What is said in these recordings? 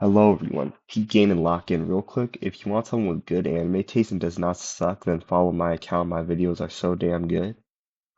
Hello everyone. Peek Game and lock in real quick. If you want someone with good anime taste and does not suck, then follow my account. My videos are so damn good.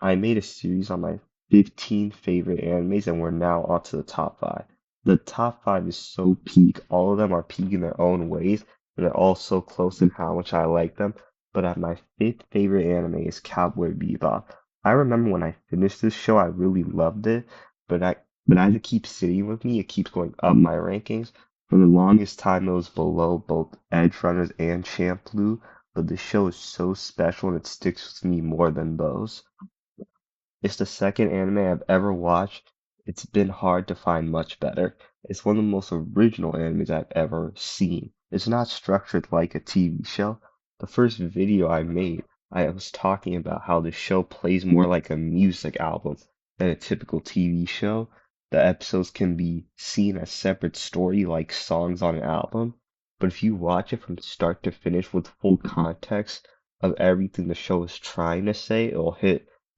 I made a series on my 15 favorite animes and we're now on to the top 5. The top 5 is so peak. All of them are peak in their own ways, and they're all so close in how much I like them. But at my fifth favorite anime is Cowboy Bebop. I remember when I finished this show, I really loved it, but I but as it keeps sitting with me, it keeps going up my rankings. For the longest time, it was below both Edge Runners and Champ Blue, but the show is so special and it sticks with me more than those. It's the second anime I've ever watched. It's been hard to find much better. It's one of the most original animes I've ever seen. It's not structured like a TV show. The first video I made, I was talking about how the show plays more like a music album than a typical TV show. The episodes can be seen as separate story like songs on an album, but if you watch it from start to finish with full context of everything the show is trying to say,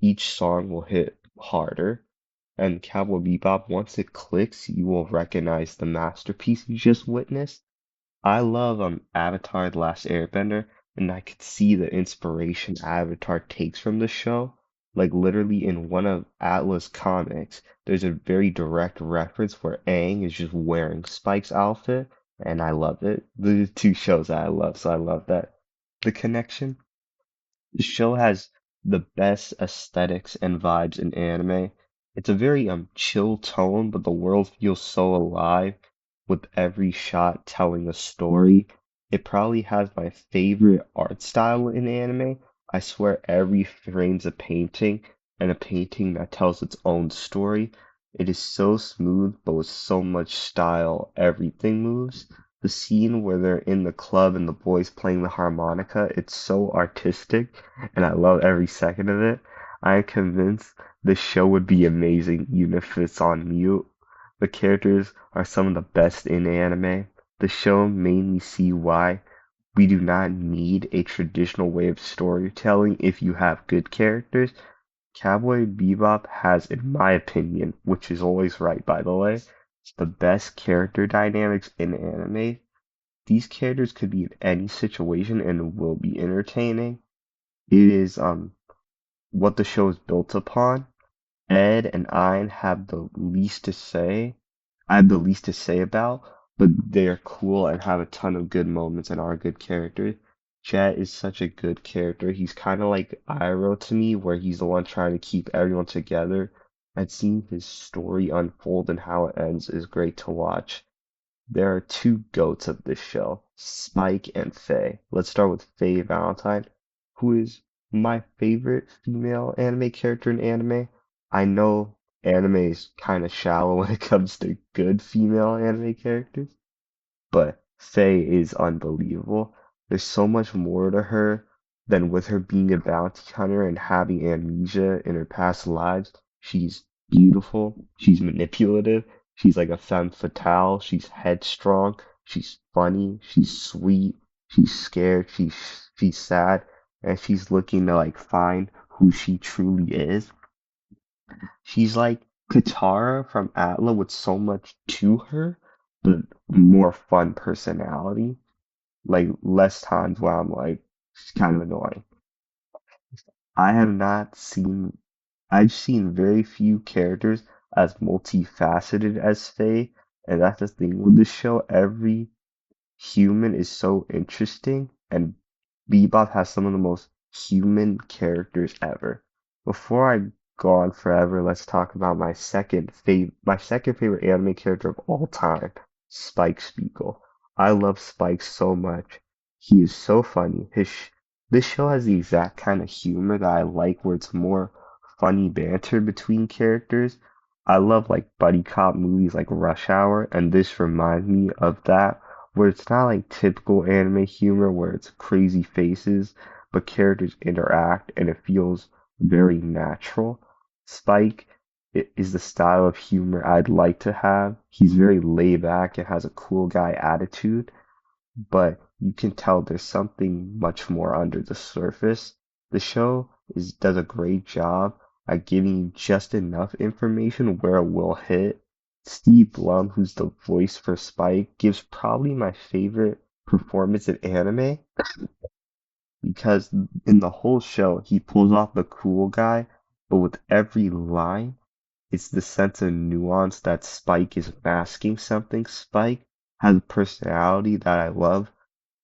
each song will hit harder. And Cowboy Bebop, once it clicks, you will recognize the masterpiece you just witnessed. I love Avatar: The Last Airbender, and I could see the inspiration Avatar takes from the show. Like literally in one of Atlas comics, there's a very direct reference where Aang is just wearing Spike's outfit, and I love it. The two shows that I love, so I love that. The connection. The show has the best aesthetics and vibes in anime. It's a very chill tone, but the world feels so alive with every shot telling a story. It probably has my favorite art style in anime. I swear every frame's a painting and a painting that tells its own story. It is so smooth, but with so much style, everything moves. The scene where they're in the club and the boys playing the harmonica, it's so artistic and I love every second of it. I am convinced this show would be amazing even if it's on mute. The characters are some of the best in anime. The show made me see why we do not need a traditional way of storytelling if you have good characters. Cowboy Bebop has, in my opinion, which is always right by the way, the best character dynamics in anime. These characters could be in any situation and will be entertaining. It is what the show is built upon. Ed and Ein have the least to say. I have the least to say about, but they are cool and have a ton of good moments and are good characters. Jet is such a good character. He's kind of like Iroh to me, where he's the one trying to keep everyone together. And seeing his story unfold and how it ends is great to watch. There are two goats of this show, Spike and Faye. Let's start with Faye Valentine, who is my favorite female anime character in anime. I know anime is kind of shallow when it comes to good female anime characters, but Faye is unbelievable. There's so much more to her than with her being a bounty hunter and having amnesia in her past lives. She's beautiful, she's manipulative, she's like a femme fatale, she's headstrong, she's funny, she's sweet, she's scared, she's sad, and she's looking to like find who she truly is. She's like Katara from Atla with so much to her, but more fun personality. Like less times where I'm like, she's kind of annoying. I have not seen, I've seen very few characters as multifaceted as Faye, and that's the thing with this show. Every human is so interesting, and Bebop has some of the most human characters ever. Before I go on forever, let's talk about my second favorite anime character of all time, Spike Spiegel. I love Spike so much. He is so funny. This show has the exact kind of humor that I like, where it's more funny banter between characters. I love like buddy cop movies like Rush Hour, and this reminds me of that, where it's not like typical anime humor where it's crazy faces, but characters interact and it feels very natural. Spike is the style of humor I'd like to have. He's very laid back and has a cool guy attitude, but you can tell there's something much more under the surface. The show does a great job at giving you just enough information where it will hit Steve Blum, who's the voice for Spike, gives probably my favorite performance in anime because in the whole show he pulls off the cool guy, but with every line, it's the sense of nuance that Spike is masking something. Spike has a personality that I love,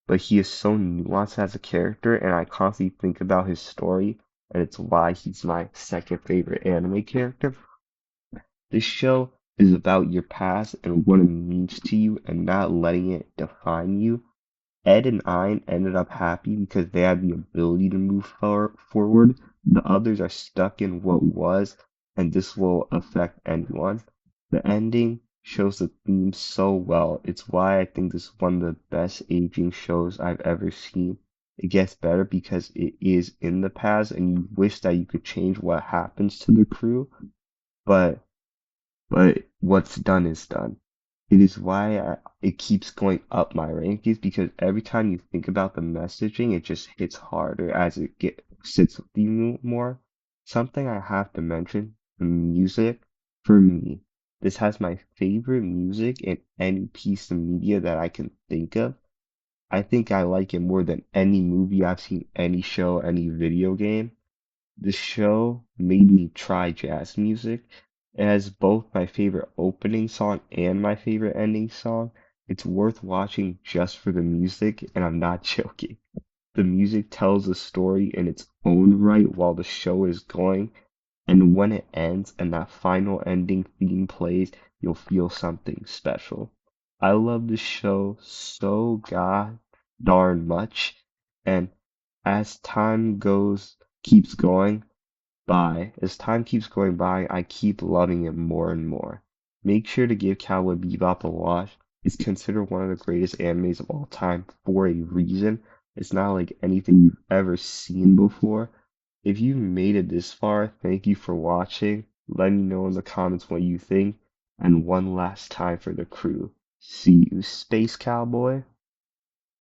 but he is so nuanced as a character, and I constantly think about his story, and it's why he's my second favorite anime character. This show is about your past and what it means to you and not letting it define you. Ed and Ein ended up happy because they had the ability to move forward. The others are stuck in what was, and this will affect anyone. The ending shows the theme so well. It's why I think this is one of the best aging shows I've ever seen. It gets better because it is in the past, and you wish that you could change what happens to the crew, but what's done is done. It is why it keeps going up my rankings because every time you think about the messaging, it just hits harder as sits with you more. Something I have to mention, the music, for me, this has my favorite music in any piece of media that I can think of. I think I like it more than any movie I've seen, any show, any video game. The show made me try jazz music. It has both my favorite opening song and my favorite ending song. It's worth watching just for the music, and I'm not joking. The music tells a story in its own right while the show is going, and when it ends and that final ending theme plays, you'll feel something special. I love the show so god darn much, and as time keeps going, as time keeps going by, I keep loving it more and more. Make sure to give Cowboy Bebop a watch. It's considered one of the greatest animes of all time for a reason. It's not like anything you've ever seen before. If you made it this far, thank you for watching. Let me know in the comments what you think. And one last time for the crew. See you, Space Cowboy.